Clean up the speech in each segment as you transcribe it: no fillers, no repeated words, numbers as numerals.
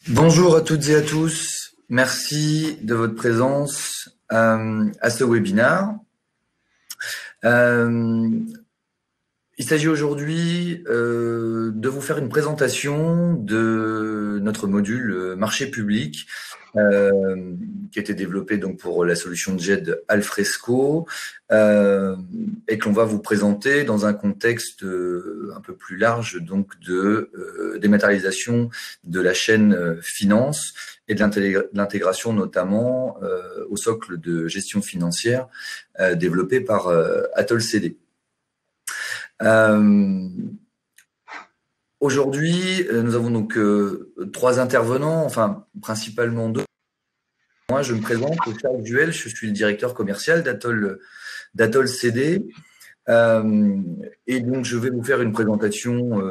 Bonjour à toutes et à tous. Merci de votre présence à ce webinaire. Il s'agit aujourd'hui de vous faire une présentation de notre module marché public qui a été développé donc pour la solution de GED Alfresco et que l'on va vous présenter dans un contexte un peu plus large donc de dématérialisation de la chaîne finance et de l'intégration notamment au socle de gestion financière développé par Atoll CD. Aujourd'hui, nous avons donc trois intervenants, enfin principalement deux. Moi, je me présente, Charles Duel, je suis le directeur commercial d'Atoll CD. Et donc, je vais vous faire une présentation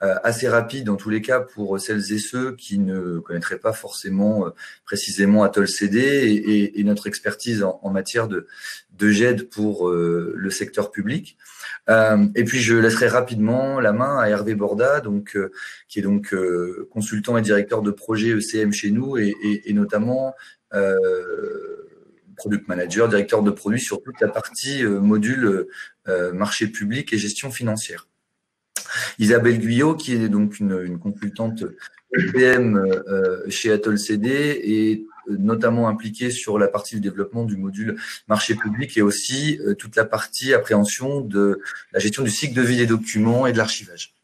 assez rapide, en tous les cas, pour celles et ceux qui ne connaîtraient pas forcément précisément Atoll CD et notre expertise en matière de GED pour le secteur public. Et puis, je laisserai rapidement la main à Hervé Borda, donc, qui est donc consultant et directeur de projet ECM chez nous et notamment product manager, directeur de produit sur toute la partie module marché public et gestion financière. Isabelle Guyot, qui est donc une consultante PM chez Atoll CD et notamment impliquée sur la partie du développement du module marché public et aussi toute la partie appréhension de la gestion du cycle de vie des documents et de l'archivage.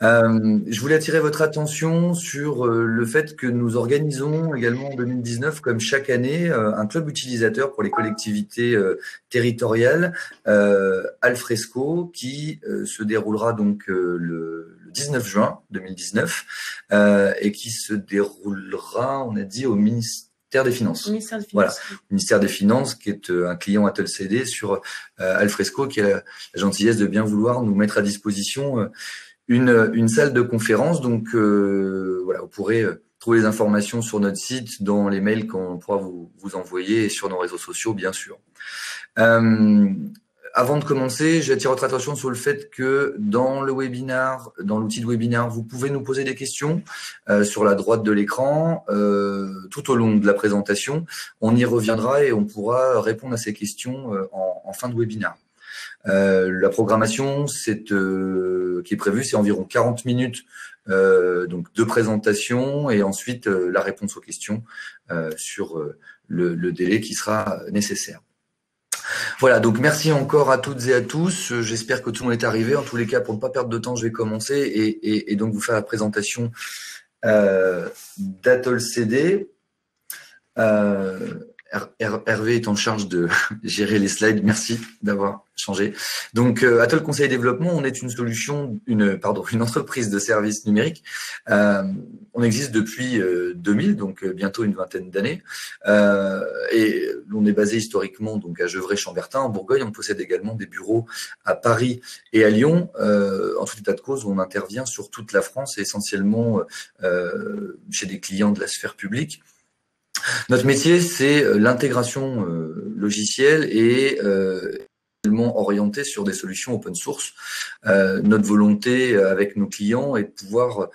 Je voulais attirer votre attention sur le fait que nous organisons également en 2019, comme chaque année, un club utilisateur pour les collectivités territoriales, Alfresco, qui se déroulera donc le 19 juin 2019 et qui se déroulera, on a dit, au ministère des Finances. Ministère des Finances. Voilà, ministère des Finances, qui est un client Atoll CD sur Alfresco, qui a la gentillesse de bien vouloir nous mettre à disposition une salle de conférence. Donc voilà, vous pourrez trouver les informations sur notre site, dans les mails qu'on pourra vous envoyer et sur nos réseaux sociaux, bien sûr. Avant de commencer, j'attire votre attention sur le fait que dans le webinaire, dans l'outil de webinaire, vous pouvez nous poser des questions sur la droite de l'écran tout au long de la présentation. On y reviendra et on pourra répondre à ces questions en fin de webinaire. La programmation qui est prévue, c'est environ 40 minutes donc de présentation et ensuite la réponse aux questions sur le délai qui sera nécessaire. Voilà, donc merci encore à toutes et à tous. J'espère que tout le monde est arrivé. En tous les cas, pour ne pas perdre de temps, je vais commencer et donc vous faire la présentation d'Atoll CD. Hervé est en charge de gérer les slides. Merci d'avoir changé. Donc, Atoll Conseil et Développement, on est une solution, une entreprise de services numériques. On existe depuis 2000, donc bientôt une vingtaine d'années. Et on est basé historiquement donc à Gevrey-Chambertin, en Bourgogne. On possède également des bureaux à Paris et à Lyon. En tout état de cause, on intervient sur toute la France et essentiellement chez des clients de la sphère publique. Notre métier, c'est l'intégration logicielle et également orienté sur des solutions open source. Notre volonté avec nos clients est de pouvoir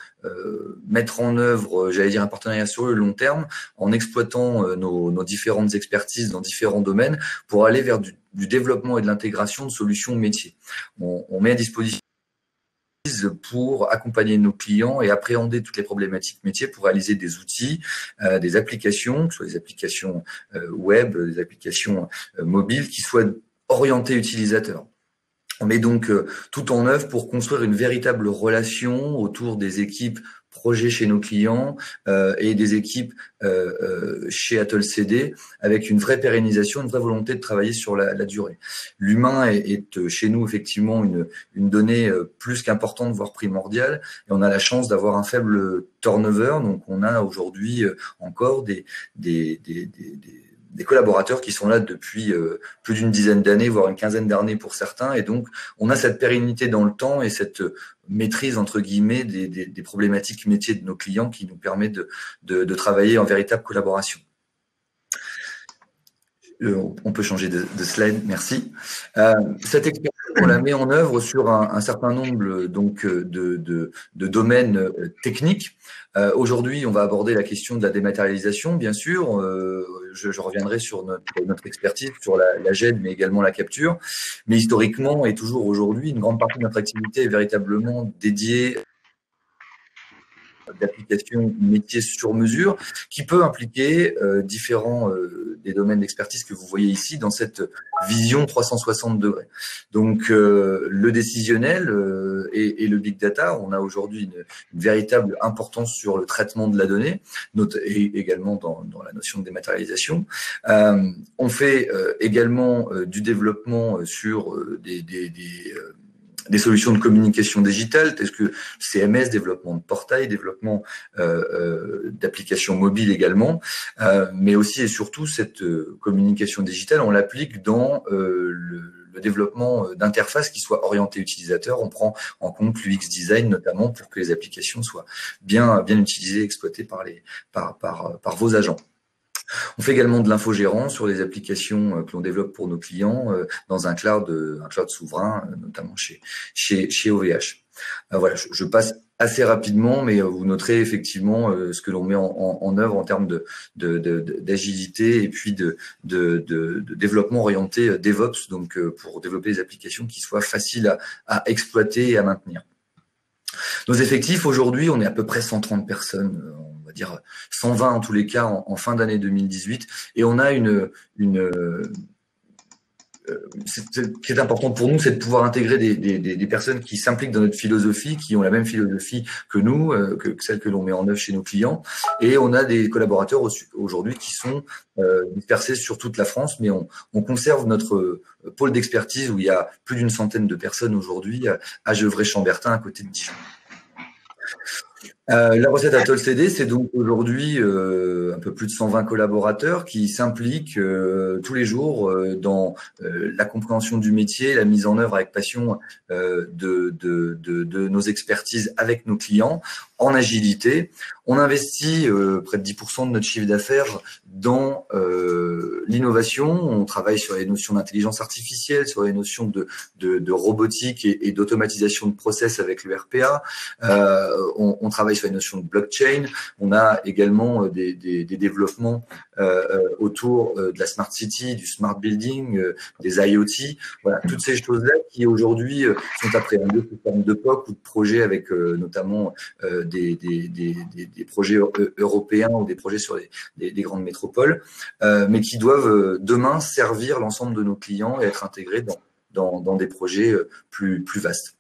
mettre en œuvre, j'allais dire, un partenariat sur le long terme en exploitant nos différentes expertises dans différents domaines pour aller vers du développement et de l'intégration de solutions métiers. On met à disposition pour accompagner nos clients et appréhender toutes les problématiques métiers pour réaliser des outils, des applications, que ce soit des applications web, des applications mobiles, qui soient orientées utilisateurs. On met donc tout en œuvre pour construire une véritable relation autour des équipes projets chez nos clients et des équipes chez Atoll CD avec une vraie pérennisation, une vraie volonté de travailler sur la durée. L'humain est chez nous effectivement une donnée plus qu'importante, voire primordiale, et on a la chance d'avoir un faible turnover, donc on a aujourd'hui encore des collaborateurs qui sont là depuis plus d'une dizaine d'années, voire une quinzaine d'années pour certains. Et donc, on a cette pérennité dans le temps et cette maîtrise, entre guillemets, des problématiques métiers de nos clients qui nous permet de travailler en véritable collaboration. On peut changer de slide, merci. Cette expérience, on la met en œuvre sur un certain nombre donc de domaines techniques. Aujourd'hui, on va aborder la question de la dématérialisation, bien sûr. Je reviendrai sur notre expertise sur la GED, mais également la capture. Mais historiquement et toujours aujourd'hui, une grande partie de notre activité est véritablement dédiée d'application métier sur mesure qui peut impliquer différents des domaines d'expertise que vous voyez ici dans cette vision 360 degrés. Donc le décisionnel et le big data, on a aujourd'hui une véritable importance sur le traitement de la donnée, et également dans la notion de dématérialisation. On fait également du développement sur des solutions de communication digitale, telles que CMS, développement de portail, développement d'applications mobiles également, mais aussi et surtout cette communication digitale, on l'applique dans le développement d'interfaces qui soient orientées utilisateurs. On prend en compte l'UX design notamment pour que les applications soient bien utilisées, exploitées par vos agents. On fait également de l'infogérance sur les applications que l'on développe pour nos clients dans un cloud souverain, notamment chez OVH. Voilà, je passe assez rapidement, mais vous noterez effectivement ce que l'on met en œuvre en termes d'agilité et puis de développement orienté DevOps, donc pour développer des applications qui soient faciles à exploiter et à maintenir. Nos effectifs, aujourd'hui, on est à peu près 130 personnes, on va dire 120 en tous les cas en fin d'année 2018, et on a ce qui est important pour nous, c'est de pouvoir intégrer des personnes qui s'impliquent dans notre philosophie, qui ont la même philosophie que nous, que celle que l'on met en œuvre chez nos clients. Et on a des collaborateurs aujourd'hui qui sont dispersés sur toute la France, mais on conserve notre pôle d'expertise où il y a plus d'une centaine de personnes aujourd'hui à Gevrey-Chambertin, à côté de Dijon. La recette Atoll CD, c'est donc aujourd'hui un peu plus de 120 collaborateurs qui s'impliquent tous les jours dans la compréhension du métier, la mise en œuvre avec passion de nos expertises avec nos clients en agilité. On investit près de 10% de notre chiffre d'affaires dans l'innovation. On travaille sur les notions d'intelligence artificielle, sur les notions de robotique et d'automatisation de process avec le RPA. On travaille sur les notions de blockchain. On a également des développements autour de la smart city, du smart building, des IoT. Voilà, toutes ces choses-là qui aujourd'hui sont appréhendées sous forme de POC ou de projets avec notamment des projets européens ou des projets sur des grandes métropoles, mais qui doivent demain servir l'ensemble de nos clients et être intégrés dans des projets plus vastes.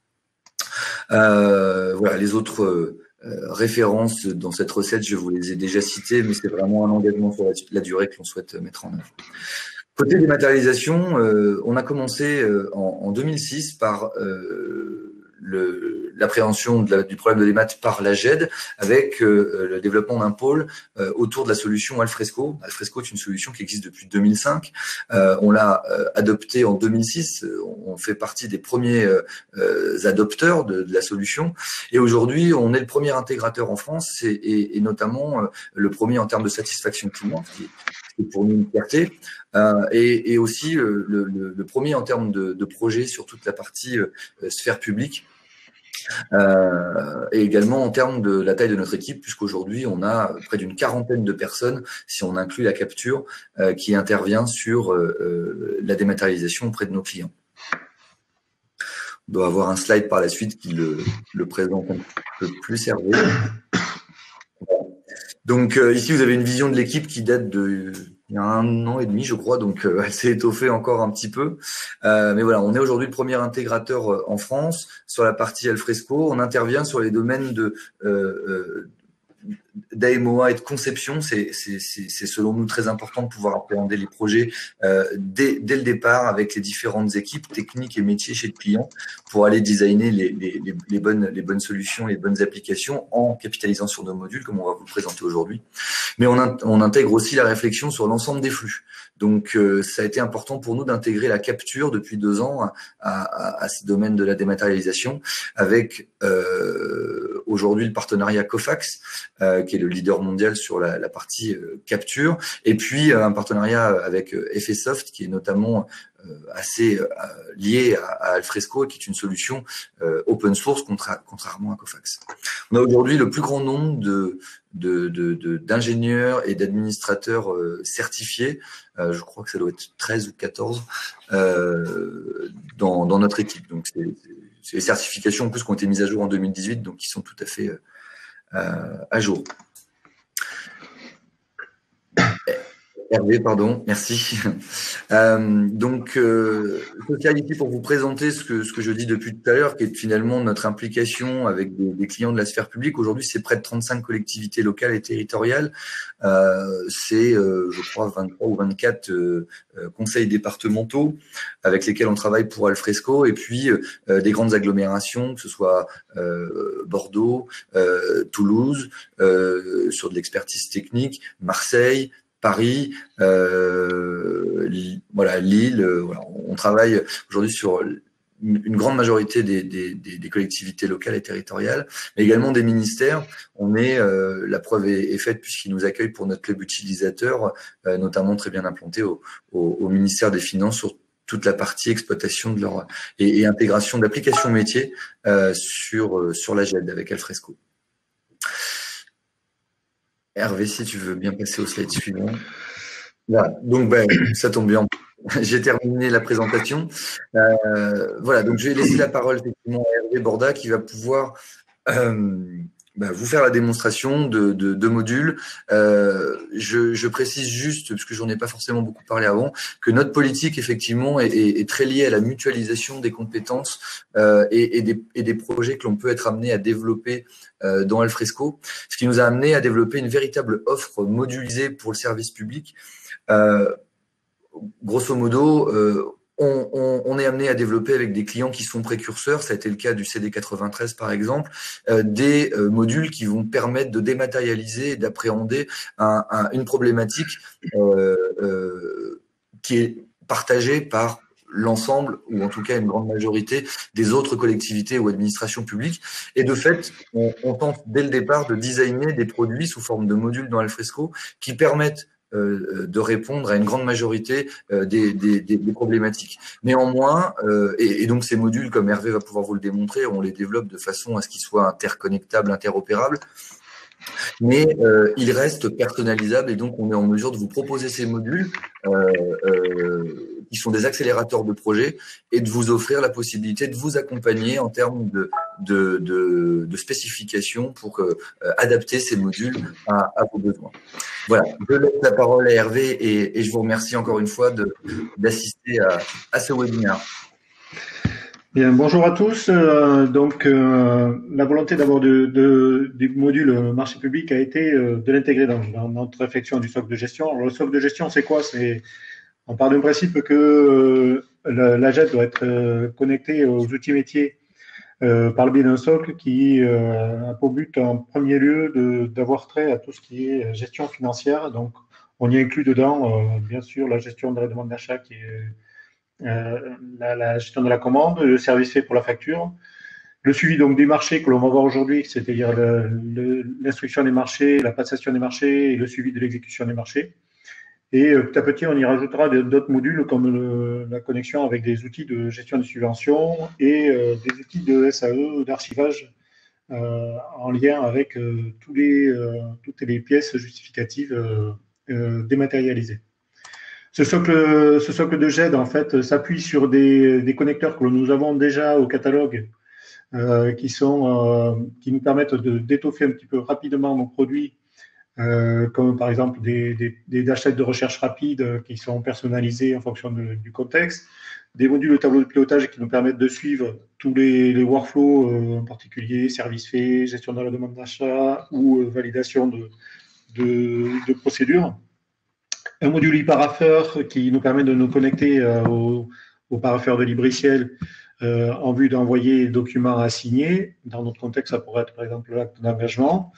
Voilà, les autres références dans cette recette, je vous les ai déjà citées, mais c'est vraiment un engagement sur la durée que l'on souhaite mettre en œuvre. Côté dématérialisation, on a commencé en 2006 par l'appréhension du problème de démat par la GED avec le développement d'un pôle autour de la solution Alfresco. Alfresco est une solution qui existe depuis 2005. On l'a adoptée en 2006. On fait partie des premiers adopteurs de la solution. Et aujourd'hui, on est le premier intégrateur en France et notamment le premier en termes de satisfaction client, ce qui est pour nous une fierté. Et aussi le premier en termes de projet sur toute la partie sphère publique. Et également en termes de la taille de notre équipe, puisqu'aujourd'hui on a près d'une quarantaine de personnes, si on inclut la capture, qui intervient sur la dématérialisation auprès de nos clients. On doit avoir un slide par la suite qui le présente un peu plus servé. Donc ici vous avez une vision de l'équipe qui date il y a 1 an et demi, je crois, donc elle s'est étoffée encore un petit peu. Mais voilà, on est aujourd'hui le premier intégrateur en France sur la partie Alfresco. On intervient sur les domaines d'AMOA et de conception. C'est selon nous très important de pouvoir appréhender les projets dès le départ avec les différentes équipes techniques et métiers chez le client pour aller designer les bonnes solutions, les bonnes applications en capitalisant sur nos modules comme on va vous le présenter aujourd'hui. Mais on intègre aussi la réflexion sur l'ensemble des flux. Donc, ça a été important pour nous d'intégrer la capture depuis 2 ans à ce domaine de la dématérialisation avec aujourd'hui le partenariat Cofax, qui est le leader mondial sur la partie capture, et puis un partenariat avec Effesoft, qui est notamment assez lié à Alfresco, qui est une solution open source contrairement à Cofax. On a aujourd'hui le plus grand nombre d'ingénieurs et d'administrateurs certifiés, je crois que ça doit être 13 ou 14 dans notre équipe. Donc c'est les certifications en plus qui ont été mises à jour en 2018, donc qui sont tout à fait à jour. Hervé, pardon, merci. Social ici pour vous présenter ce que je dis depuis tout à l'heure, qui est finalement notre implication avec des clients de la sphère publique. Aujourd'hui, c'est près de 35 collectivités locales et territoriales. C'est, je crois, 23 ou 24 conseils départementaux avec lesquels on travaille pour Alfresco, et puis des grandes agglomérations, que ce soit Bordeaux, Toulouse, sur de l'expertise technique, Marseille, Paris, Lille. Voilà. On travaille aujourd'hui sur une grande majorité des collectivités locales et territoriales, mais également des ministères. La preuve est faite puisqu'ils nous accueillent pour notre club utilisateur, notamment très bien implanté au ministère des Finances sur toute la partie exploitation de leur et intégration d'applications métiers sur la GED avec Alfresco. Hervé, si tu veux bien passer au slide suivant. Voilà, donc ça tombe bien. J'ai terminé la présentation. Voilà, donc je vais laisser la parole effectivement à Hervé Borda qui va pouvoir vous faire la démonstration de modules. Je précise juste, parce que j'en ai pas forcément beaucoup parlé avant, que notre politique effectivement est très liée à la mutualisation des compétences et des projets que l'on peut être amené à développer dans Alfresco, ce qui nous a amené à développer une véritable offre modulisée pour le service public. Grosso modo, on est amené à développer avec des clients qui sont précurseurs, ça a été le cas du CD93 par exemple, des modules qui vont permettre de dématérialiser et d'appréhender une problématique qui est partagée par l'ensemble, ou en tout cas une grande majorité des autres collectivités ou administrations publiques. Et de fait, on tente dès le départ de designer des produits sous forme de modules dans Alfresco qui permettent de répondre à une grande majorité des problématiques. Néanmoins, et donc ces modules, comme Hervé va pouvoir vous le démontrer, on les développe de façon à ce qu'ils soient interconnectables, interopérables, mais ils restent personnalisables, et donc on est en mesure de vous proposer ces modules qui sont des accélérateurs de projets et de vous offrir la possibilité de vous accompagner en termes de spécifications pour adapter ces modules à vos besoins. Voilà, je laisse la parole à Hervé et je vous remercie encore une fois d'assister à ce webinaire. Bien, bonjour à tous. La volonté d'avoir des modules marché public a été de l'intégrer dans notre réflexion du socle de gestion. Alors, le socle de gestion, c'est quoi? On part d'un principe que la GED doit être connectée aux outils métiers par le biais d'un socle qui a pour but en premier lieu d'avoir trait à tout ce qui est gestion financière. Donc, on y inclut dedans, bien sûr, la gestion de la demande d'achat qui est la gestion de la commande, le service fait pour la facture, le suivi donc des marchés que l'on va voir aujourd'hui, c'est-à-dire l'instruction des marchés, la passation des marchés et le suivi de l'exécution des marchés. Et petit à petit, on y rajoutera d'autres modules comme la connexion avec des outils de gestion des subventions et des outils de SAE, d'archivage en lien avec toutes les pièces justificatives dématérialisées. Ce socle de GED, en fait, s'appuie sur des connecteurs que nous avons déjà au catalogue qui nous permettent d'étoffer un petit peu rapidement nos produits, comme par exemple des dashboards de recherche rapide qui sont personnalisés en fonction du contexte, des modules de tableau de pilotage qui nous permettent de suivre tous les workflows, en particulier service fait, gestion de la demande d'achat ou validation de procédures. Un module e-parapheur qui nous permet de nous connecter au parapheur de Libriciel en vue d'envoyer des documents à signer. Dans notre contexte, ça pourrait être par exemple l'acte d'engagement.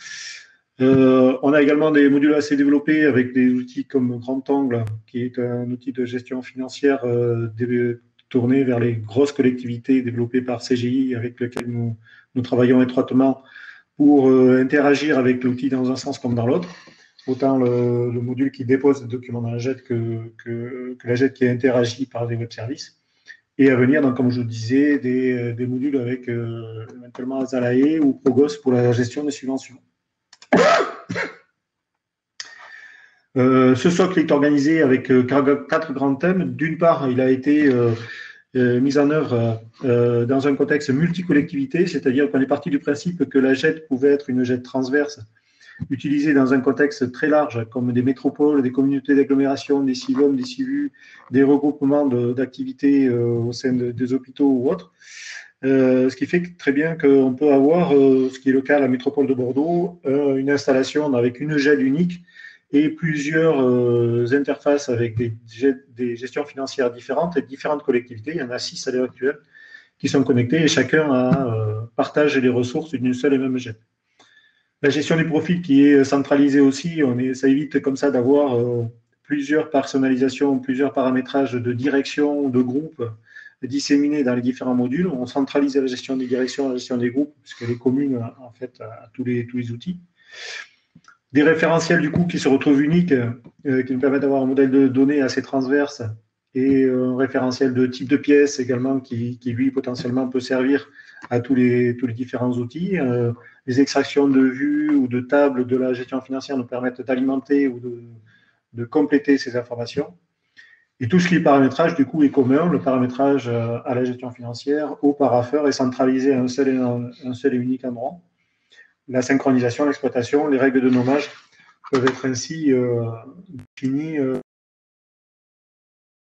On a également des modules assez développés avec des outils comme Grand Angle, qui est un outil de gestion financière tourné vers les grosses collectivités développées par CGI, avec lequel nous travaillons étroitement pour interagir avec l'outil dans un sens comme dans l'autre. Autant le module qui dépose des documents dans la JET que la JET qui interagit par des web services. Et à venir, donc, comme je vous disais, des modules avec éventuellement Azalae ou Progos pour la gestion des subventions. Ce socle est organisé avec 4 grands thèmes. D'une part, il a été mis en œuvre dans un contexte multi-collectivité, c'est-à-dire qu'on est parti du principe que la JET pouvait être une JET transverse, utilisée dans un contexte très large, comme des métropoles, des communautés d'agglomération, des CIVOM, des CIVU, des regroupements d'activités au sein des hôpitaux ou autres. Ce qui fait très bien qu'on peut avoir, ce qui est le cas à la métropole de Bordeaux, une installation avec une JET unique et plusieurs interfaces avec des gestions financières différentes et différentes collectivités. Il y en a 6 à l'heure actuelle qui sont connectées et chacun partage les ressources d'une seule et même JET. La gestion des profils qui est centralisée aussi, ça évite comme ça d'avoir plusieurs personnalisations, plusieurs paramétrages de direction, de groupe disséminés dans les différents modules. On centralise la gestion des directions, la gestion des groupes, puisqu'elle est commune en fait à tous les outils. Des référentiels du coup qui se retrouvent uniques, qui nous permettent d'avoir un modèle de données assez transverse et un référentiel de type de pièce également qui lui potentiellement peut servir à tous les différents outils. Les extractions de vues ou de tables de la gestion financière nous permettent d'alimenter ou de compléter ces informations. Et tout ce qui est paramétrage, du coup, est commun. Le paramétrage à la gestion financière, au parapheur, est centralisé à un seul et unique endroit. La synchronisation, l'exploitation, les règles de nommage peuvent être ainsi définies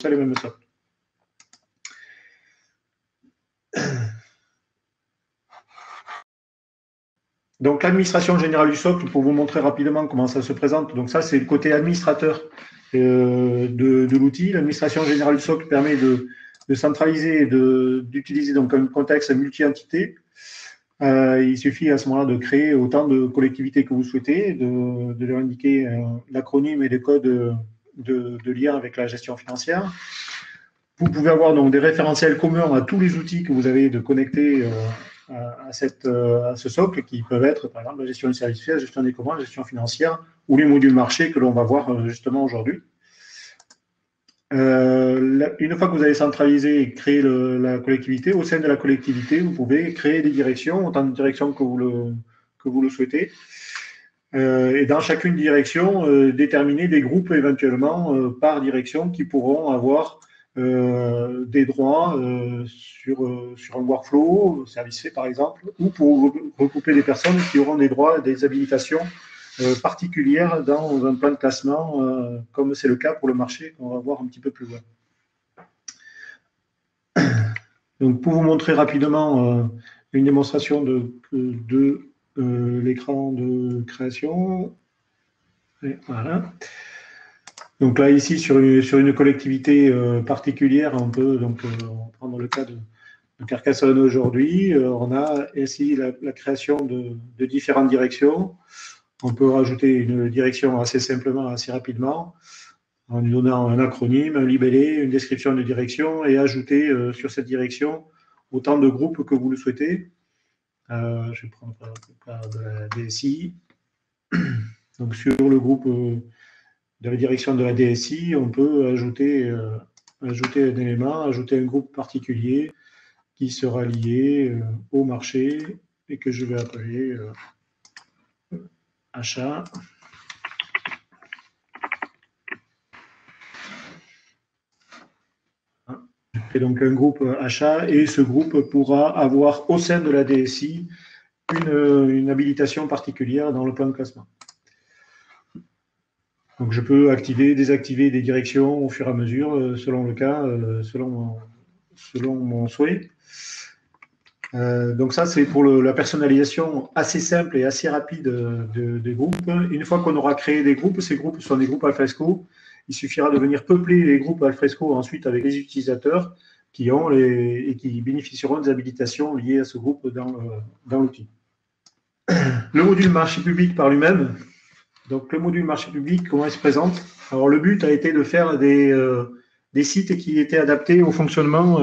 sur les mêmes socles. Donc, l'administration générale du socle, pour vous montrer rapidement comment ça se présente. Donc, ça, c'est le côté administrateur de l'outil. L'administration générale du socle permet de centraliser et d'utiliser donc un contexte multi-entité. Il suffit à ce moment-là de créer autant de collectivités que vous souhaitez, de leur indiquer l'acronyme et les codes de lien avec la gestion financière. Vous pouvez avoir donc des référentiels communs à tous les outils que vous avez de connecter à ce socle, qui peuvent être par exemple la gestion du service fait, la gestion des commandes, la gestion financière ou les modules marché que l'on va voir justement aujourd'hui. Une fois que vous avez centralisé et créé la collectivité, au sein de la collectivité, vous pouvez créer des directions, autant de directions que vous le souhaitez. Et dans chacune direction, déterminer des groupes éventuellement par direction qui pourront avoir des droits sur un workflow, service fait par exemple, ou pour regrouper des personnes qui auront des droits, des habilitations particulières dans un plan de classement, comme c'est le cas pour le marché, qu'on va voir un petit peu plus loin. Donc, pour vous montrer rapidement une démonstration de l'écran de création. Et voilà. Donc là, ici, sur une collectivité particulière, on peut donc prendre le cas de Carcassonne aujourd'hui. On a ici la création de différentes directions. On peut rajouter une direction assez simplement, assez rapidement, en lui donnant un acronyme, un libellé, une description de direction, et ajouter sur cette direction autant de groupes que vous le souhaitez. Je vais prendre le cas de la DSI. Donc sur le groupe de la direction de la DSI, on peut ajouter un élément, ajouter un groupe particulier qui sera lié au marché et que je vais appeler achat. Et donc un groupe achat, et ce groupe pourra avoir au sein de la DSI une habilitation particulière dans le plan de classement. Donc je peux activer, désactiver des directions au fur et à mesure, selon le cas, selon mon souhait. Donc ça, c'est pour la personnalisation assez simple et assez rapide des groupes. Une fois qu'on aura créé des groupes, ces groupes sont des groupes Alfresco. Il suffira de venir peupler les groupes Alfresco ensuite avec les utilisateurs qui ont et qui bénéficieront des habilitations liées à ce groupe dans l'outil. Le module marché public par lui-même. Donc le module marché public, comment il se présente? Alors le but a été de faire des sites qui étaient adaptés au fonctionnement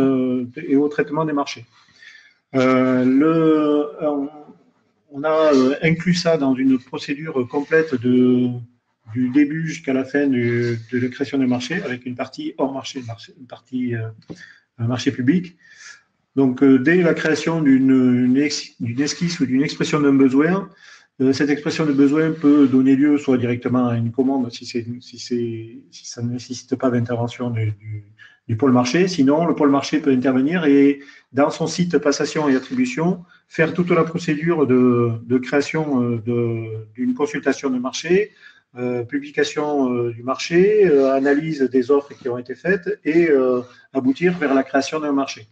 et au traitement des marchés. On on a inclus ça dans une procédure complète du début jusqu'à la fin de la création des marchés, avec une partie hors marché, une partie marché public. Donc, dès la création d'une esquisse ou d'une expression d'un besoin, cette expression de besoin peut donner lieu soit directement à une commande si ça ne nécessite pas d'intervention du pôle marché. Sinon, le pôle marché peut intervenir et, dans son site passation et attribution, faire toute la procédure de création d'une consultation de marché, publication du marché, analyse des offres qui ont été faites et aboutir vers la création d'un marché.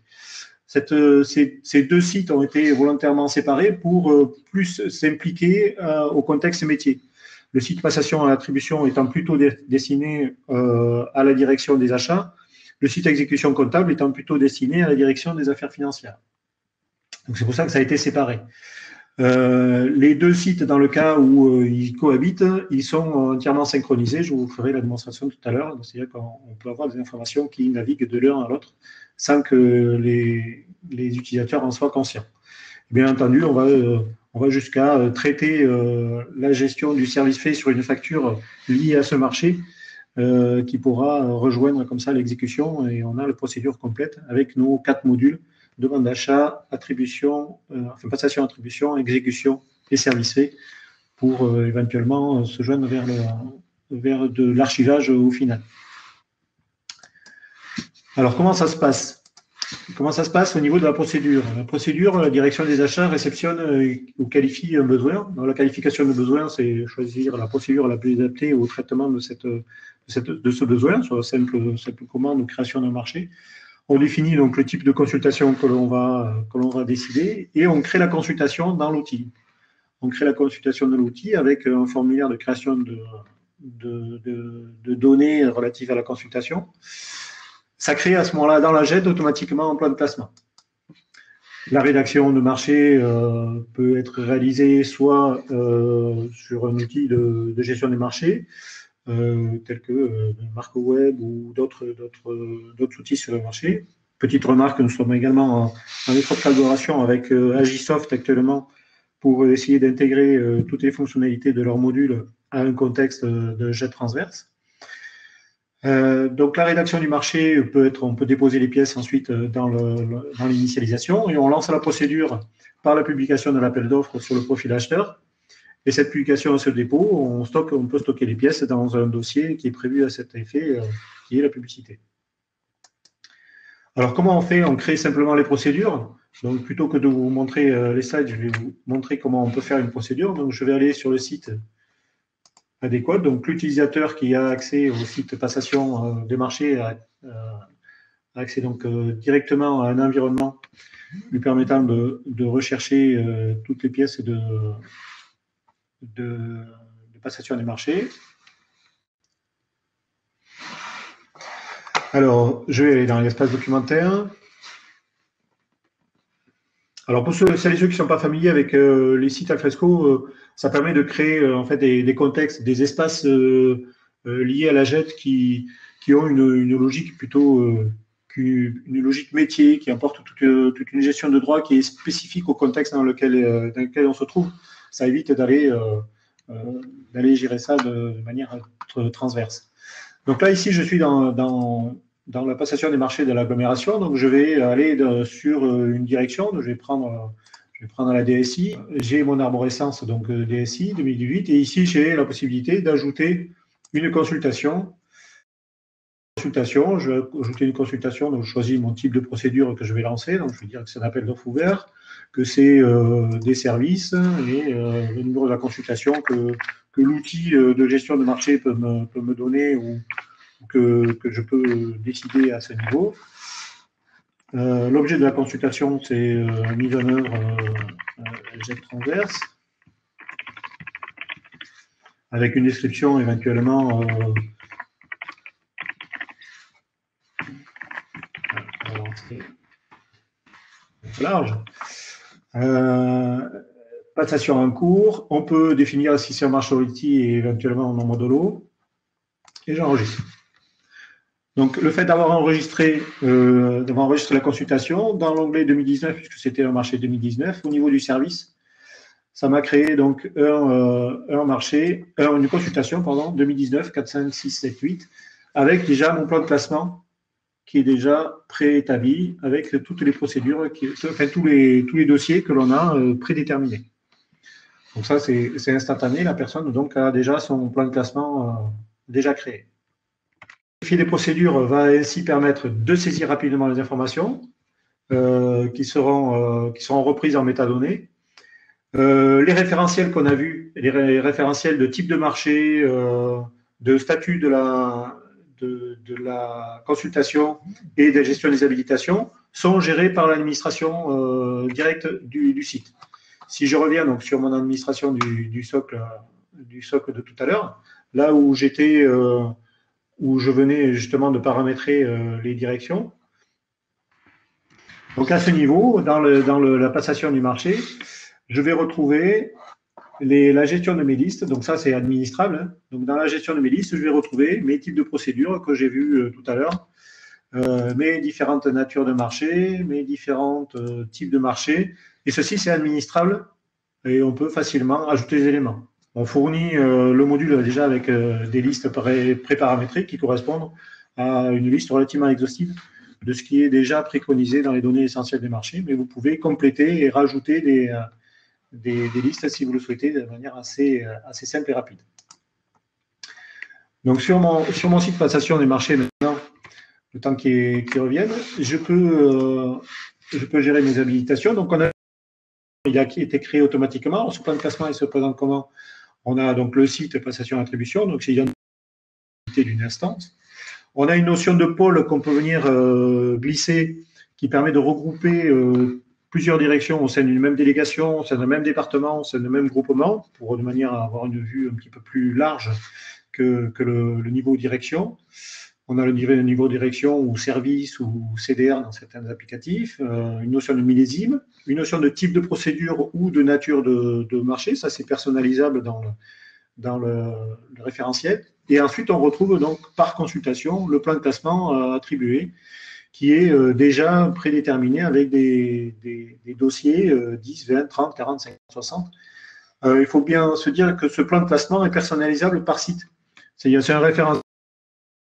Ces deux sites ont été volontairement séparés pour plus s'impliquer au contexte métier. Le site passation à l'attribution étant plutôt destiné à la direction des achats, le site exécution comptable étant plutôt destiné à la direction des affaires financières. Donc c'est pour ça que ça a été séparé. Les deux sites, dans le cas où ils cohabitent, ils sont entièrement synchronisés. Je vous ferai la démonstration tout à l'heure. C'est-à-dire qu'on peut avoir des informations qui naviguent de l'un à l'autre sans que les utilisateurs en soient conscients. Bien entendu, on va jusqu'à traiter la gestion du service fait sur une facture liée à ce marché qui pourra rejoindre comme ça l'exécution, et on a la procédure complète avec nos 4 modules: demande d'achat, attribution, passation, attribution, exécution et service fait, pour éventuellement se joindre vers de l'archivage au final. Alors, comment ça se passe? Comment ça se passe au niveau de la procédure? La procédure, la direction des achats réceptionne ou qualifie un besoin. Donc, la qualification de besoin, c'est choisir la procédure la plus adaptée au traitement de ce besoin, soit simple commande ou création d'un marché. On définit donc le type de consultation que l'on va décider et on crée la consultation dans l'outil. On crée la consultation de l'outil avec un formulaire de création de données relatives à la consultation. Ça crée à ce moment-là dans la GED automatiquement un plan de placement. La rédaction de marché peut être réalisée soit sur un outil de gestion des marchés, tels que Marco Web ou d'autres outils sur le marché. Petite remarque, nous sommes également en étroite collaboration avec Agisoft actuellement pour essayer d'intégrer toutes les fonctionnalités de leur module à un contexte de GED transverse. Donc la rédaction du marché on peut déposer les pièces ensuite dans l'initialisation, et on lance la procédure par la publication de l'appel d'offres sur le profil acheteur. Et cette publication à ce dépôt, on peut stocker les pièces dans un dossier qui est prévu à cet effet, qui est la publicité. Alors comment on fait? On crée simplement les procédures. Donc plutôt que de vous montrer les slides, je vais vous montrer comment on peut faire une procédure. Donc je vais aller sur le site adéquat. Donc l'utilisateur qui a accès au site passation des marchés a accès donc directement à un environnement lui permettant de rechercher toutes les pièces de passation des marchés. Alors, je vais aller dans l'espace documentaire. Alors, pour celles et ceux qui ne sont pas familiers avec les sites Alfresco, ça permet de créer en fait des contextes, des espaces liés à la GED qui ont une logique plutôt une logique métier, qui apporte toute une gestion de droit qui est spécifique au contexte dans lequel on se trouve. Ça évite d'aller gérer ça de manière transverse. Donc là, ici, je suis dans la passation des marchés de l'agglomération. Donc, je vais aller sur une direction. Donc, je vais prendre la DSI. J'ai mon arborescence, donc DSI 2018. Et ici, j'ai la possibilité d'ajouter une consultation. Je vais ajouter une consultation. Donc, je choisis mon type de procédure que je vais lancer. Donc, je vais dire que c'est un appel d'offres ouvert, que c'est des services et le numéro de la consultation que l'outil de gestion de marché peut me donner ou que je peux décider à ce niveau. L'objet de la consultation, c'est mise en œuvre GED transverse, avec une description éventuellement large. Passation en cours. On peut définir si c'est un marché outil et éventuellement en modulo. Et j'enregistre. Donc, le fait d'avoir enregistré la consultation dans l'onglet 2019, puisque c'était un marché 2019, au niveau du service, ça m'a créé donc un marché, une consultation, pardon, 2019, 4, 5, 6, 7, 8, avec déjà mon plan de classement qui est déjà préétabli avec toutes les procédures, enfin tous les dossiers que l'on a prédéterminés. Donc ça, c'est instantané. La personne donc a déjà son plan de classement déjà créé. Vérifier les procédures va ainsi permettre de saisir rapidement les informations qui seront reprises en métadonnées. Les référentiels qu'on a vus, les référentiels de type de marché, de statut de la consultation et de la gestion des habilitations sont gérés par l'administration directe du site. Si je reviens donc sur mon administration du socle de tout à l'heure, là où j'étais, où je venais justement de paramétrer les directions. Donc à ce niveau, dans la passation du marché, je vais retrouver la gestion de mes listes. Donc ça, c'est administrable. Donc dans la gestion de mes listes, je vais retrouver mes types de procédures que j'ai vus tout à l'heure, mes différentes natures de marché, mes différents types de marché. Et ceci, c'est administrable et on peut facilement ajouter des éléments. On fournit le module déjà avec des listes pré-paramétrées qui correspondent à une liste relativement exhaustive de ce qui est déjà préconisé dans les données essentielles des marchés, mais vous pouvez compléter et rajouter des listes si vous le souhaitez de manière assez simple et rapide. Donc sur mon site passation des marchés maintenant, le temps qui revienne, je peux gérer mes habilitations. Donc il a été créé automatiquement. Alors, ce plan de classement, il se présente comment? On a donc le site passation attribution, donc c'est l'identité d'une instance. On a une notion de pôle qu'on peut venir glisser qui permet de regrouper plusieurs directions au sein d'une même délégation, au sein d'un même département, au sein d'un même groupement, de manière à avoir une vue un petit peu plus large que le niveau direction. On a le niveau direction ou service ou CDR dans certains applicatifs, une notion de millésime, une notion de type de procédure ou de nature de marché. Ça, c'est personnalisable dans le référentiel. Et ensuite, on retrouve donc par consultation le plan de classement attribué qui est déjà prédéterminé avec des dossiers 10, 20, 30, 40, 50, 60. Il faut bien se dire que ce plan de classement est personnalisable par site. C'est un référentiel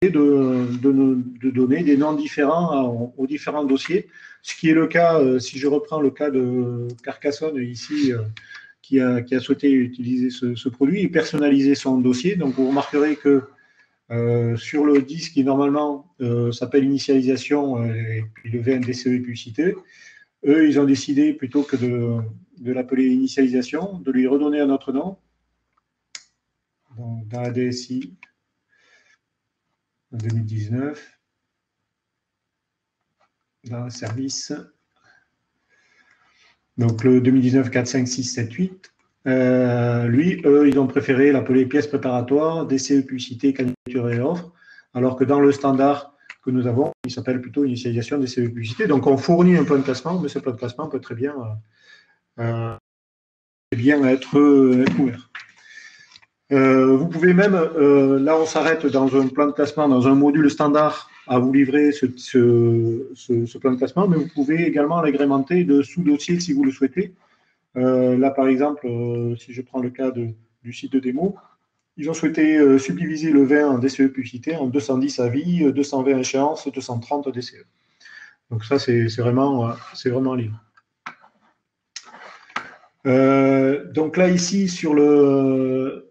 de donner des noms différents aux différents dossiers, ce qui est le cas, si je reprends le cas de Carcassonne ici, qui a souhaité utiliser ce produit et personnaliser son dossier. Donc vous remarquerez que sur le disque qui normalement s'appelle initialisation et puis le VNDCE publicité, eux ils ont décidé plutôt que de l'appeler initialisation, de lui redonner un autre nom. Donc, dans la DSI en 2019, dans le service, donc le 2019 4, 5, 6, 7, 8. Eux, ils ont préféré l'appeler pièce préparatoire, DCE publicité, candidature et offre, alors que dans le standard que nous avons, il s'appelle plutôt initialisation DCE publicité. Donc on fournit un plan de classement, mais ce plan de classement peut très bien être ouvert. Vous pouvez même, là on s'arrête dans un plan de classement, dans un module standard à vous livrer ce plan de classement, mais vous pouvez également l'agrémenter de sous-dossiers si vous le souhaitez. Là par exemple, si je prends le cas du site de démo, ils ont souhaité subdiviser le 20 en DCE publicité en 210 avis, 220 échéances, 230 DCE. Donc ça c'est vraiment libre. Donc là ici sur le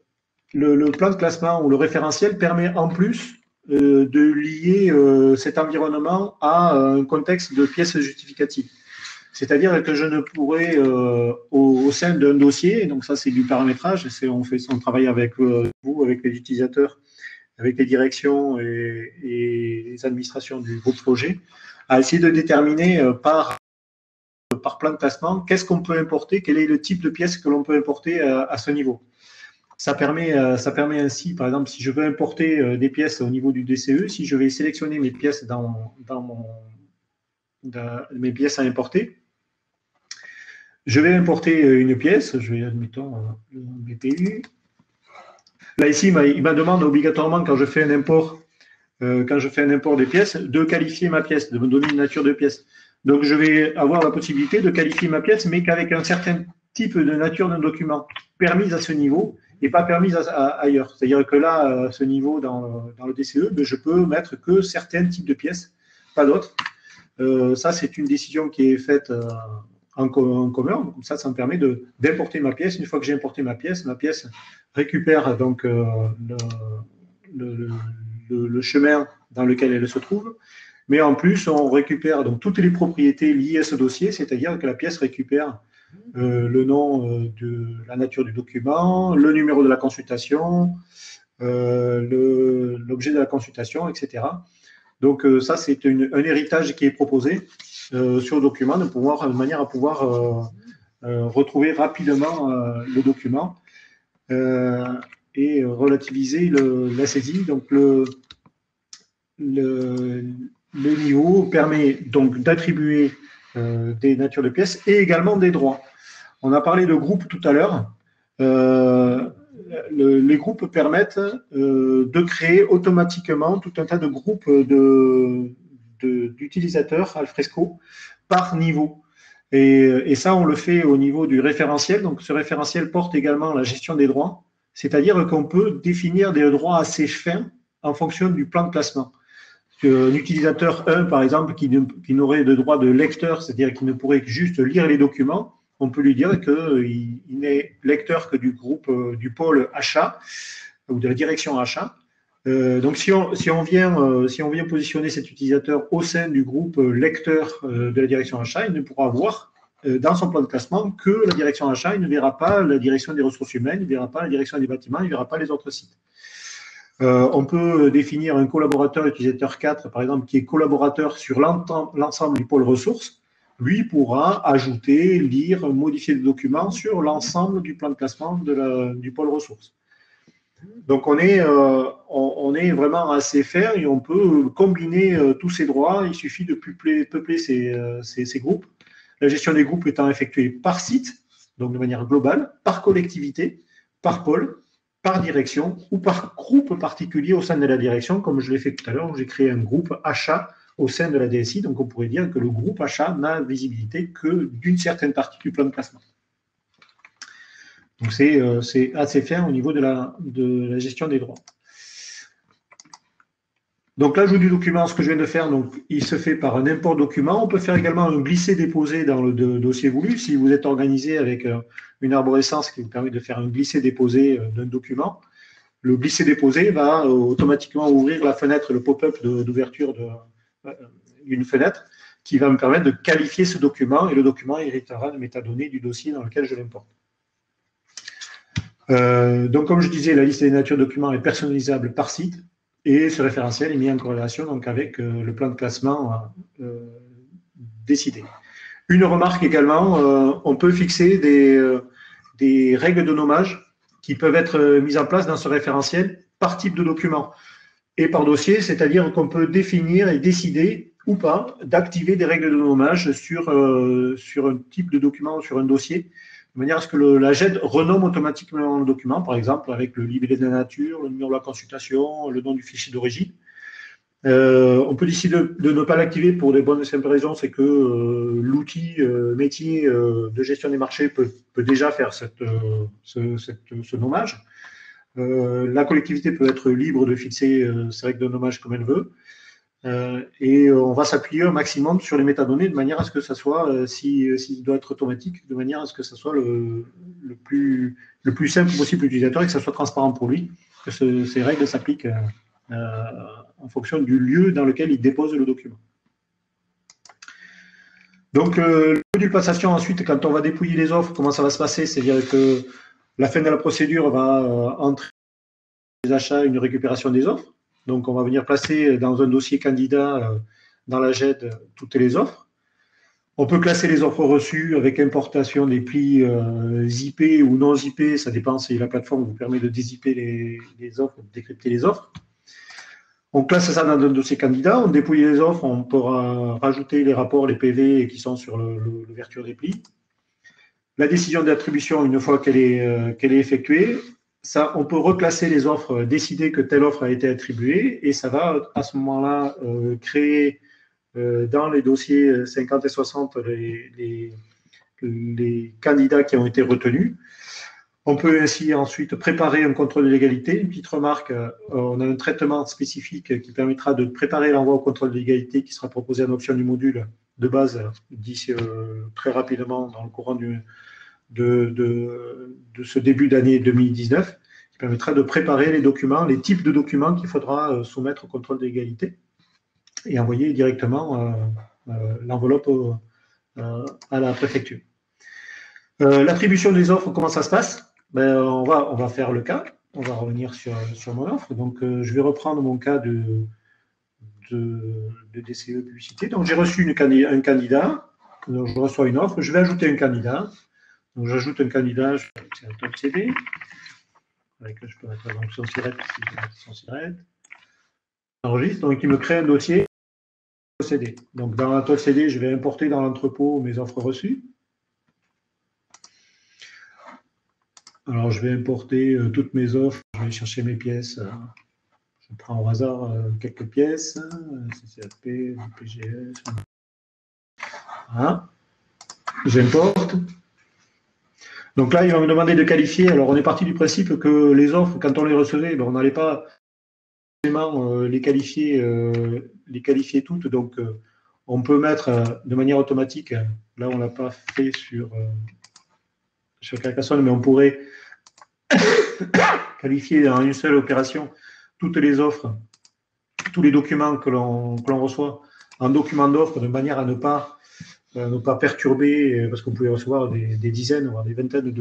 plan de classement ou le référentiel permet en plus de lier cet environnement à un contexte de pièces justificatives. C'est-à-dire que je ne pourrais, au sein d'un dossier, donc ça c'est du paramétrage, on travaille avec vous, avec les utilisateurs, avec les directions et les administrations du groupe projet, à essayer de déterminer par plan de classement qu'est-ce qu'on peut importer, quel est le type de pièce que l'on peut importer à ce niveau. Ça permet ainsi, par exemple, si je veux importer des pièces au niveau du DCE, si je vais sélectionner mes pièces mes pièces à importer, je vais importer une pièce, je vais, admettons, le BTU. Là, ici, il me demande obligatoirement, quand je fais un import des pièces, de qualifier ma pièce, de me donner une nature de pièce. Donc, je vais avoir la possibilité de qualifier ma pièce, mais qu'avec un certain type de nature d'un document permise à ce niveau et pas permise ailleurs. C'est-à-dire que là, à ce niveau dans le DCE, ben, je peux mettre que certains types de pièces, pas d'autres. Ça, c'est une décision qui est faite en commun. Comme ça me permet d'importer ma pièce. Une fois que j'ai importé ma pièce récupère donc le chemin dans lequel elle se trouve. Mais en plus, on récupère donc toutes les propriétés liées à ce dossier, c'est-à-dire que la pièce récupère le nom de la nature du document, le numéro de la consultation, l'objet de la consultation, etc. Donc ça, c'est un héritage qui est proposé sur le document de manière à pouvoir retrouver rapidement le document et relativiser la saisie. Donc le niveau permet donc d'attribuer des natures de pièces et également des droits. On a parlé de groupes tout à l'heure. Les groupes permettent de créer automatiquement tout un tas de groupes d'utilisateurs Alfresco par niveau. Et ça, on le fait au niveau du référentiel. Donc, ce référentiel porte également la gestion des droits, c'est-à-dire qu'on peut définir des droits assez fins en fonction du plan de classement. Un utilisateur 1, par exemple, qui n'aurait de droit de lecteur, c'est-à-dire qui ne pourrait juste lire les documents, on peut lui dire qu'il n'est lecteur que du groupe, du pôle achat ou de la direction achat. Donc, si on vient positionner cet utilisateur au sein du groupe lecteur de la direction achat, il ne pourra voir dans son plan de classement que la direction achat. Il ne verra pas la direction des ressources humaines, il ne verra pas la direction des bâtiments, il ne verra pas les autres sites. On peut définir un collaborateur utilisateur 4, par exemple, qui est collaborateur sur l'ensemble du pôle ressources. Lui pourra ajouter, lire, modifier des documents sur l'ensemble du plan de classement du pôle ressources. Donc, on est vraiment assez faire et on peut combiner tous ces droits. Il suffit de peupler ces groupes. La gestion des groupes étant effectuée par site, donc de manière globale, par collectivité, par pôle, par direction ou par groupe particulier au sein de la direction, comme je l'ai fait tout à l'heure, où j'ai créé un groupe achat au sein de la DSI. Donc, on pourrait dire que le groupe achat n'a visibilité que d'une certaine partie du plan de classement. Donc, c'est assez fin au niveau de la gestion des droits. Donc, l'ajout du document, ce que je viens de faire, donc, il se fait par un import document. On peut faire également un glisser-déposer dans le dossier voulu. Si vous êtes organisé avec une arborescence qui vous permet de faire un glisser-déposer d'un document, le glisser-déposer va automatiquement ouvrir la fenêtre, le pop-up d'ouverture d'une fenêtre qui va me permettre de qualifier ce document et le document héritera de métadonnées du dossier dans lequel je l'importe. Donc, comme je disais, la liste des natures de documents est personnalisable par site et ce référentiel est mis en corrélation donc, avec le plan de classement décidé. Une remarque également, on peut fixer des règles de nommage qui peuvent être mises en place dans ce référentiel par type de document et par dossier, c'est-à-dire qu'on peut définir et décider ou pas d'activer des règles de nommage sur un type de document ou sur un dossier, de manière à ce que la GED renomme automatiquement le document, par exemple avec le libellé de la nature, le numéro de la consultation, le nom du fichier d'origine. On peut décider de ne pas l'activer pour des bonnes et simples raisons, c'est que l'outil métier de gestion des marchés peut déjà faire ce nommage. La collectivité peut être libre de fixer ses règles de nommage comme elle veut. Et on va s'appuyer au maximum sur les métadonnées de manière à ce que ça soit, s'il doit être automatique, de manière à ce que ça soit le plus simple possible pour l'utilisateur et que ça soit transparent pour lui, que ces règles s'appliquent en fonction du lieu dans lequel il dépose le document. Donc, le module passation, ensuite, quand on va dépouiller les offres, comment ça va se passer? C'est-à-dire que la fin de la procédure va entrer les achats, une récupération des offres. Donc, on va venir placer dans un dossier candidat dans la GED toutes les offres. On peut classer les offres reçues avec importation des plis zippés ou non zippés. Ça dépend si la plateforme vous permet de dézipper les offres, de décrypter les offres. On classe ça dans un dossier candidat. On dépouille les offres. On pourra rajouter les rapports, les PV qui sont sur l'ouverture des plis. La décision d'attribution, une fois qu'elle est effectuée, ça, on peut reclasser les offres, décider que telle offre a été attribuée et ça va à ce moment-là créer dans les dossiers 50 et 60 les candidats qui ont été retenus. On peut ainsi ensuite préparer un contrôle de légalité. Une petite remarque, on a un traitement spécifique qui permettra de préparer l'envoi au contrôle de légalité qui sera proposé en option du module de base d'ici très rapidement dans le courant de ce début d'année 2019, qui permettra de préparer les documents, les types de documents qu'il faudra soumettre au contrôle de légalité et envoyer directement l'enveloppe à la préfecture. L'attribution des offres, comment ça se passe? On va faire le cas. On va revenir sur mon offre. Donc, je vais reprendre mon cas de DCE publicité. Donc, j'ai reçu un candidat. Donc, je reçois une offre. Je vais ajouter un candidat. Donc, j'ajoute un candidat. C'est un top CD. Avec je peux mettre l'option SIRET si je mets l'option SIRET. J'enregistre. Donc, il me crée un dossier CD. Donc, dans la top CD, je vais importer dans l'entrepôt mes offres reçues. Alors, je vais importer toutes mes offres. Je vais chercher mes pièces. Je prends au hasard quelques pièces. CCAP, PGS. Voilà. J'importe. Donc là, il va me demander de qualifier. Alors, on est parti du principe que les offres, quand on les recevait, on n'allait pas forcément les qualifier toutes. Donc, on peut mettre de manière automatique. Là, on ne l'a pas fait sur Carcassonne, mais on pourrait qualifier en une seule opération toutes les offres, tous les documents que l'on reçoit en document d'offres de manière à ne pas perturber, parce qu'on pouvait recevoir des dizaines, voire des vingtaines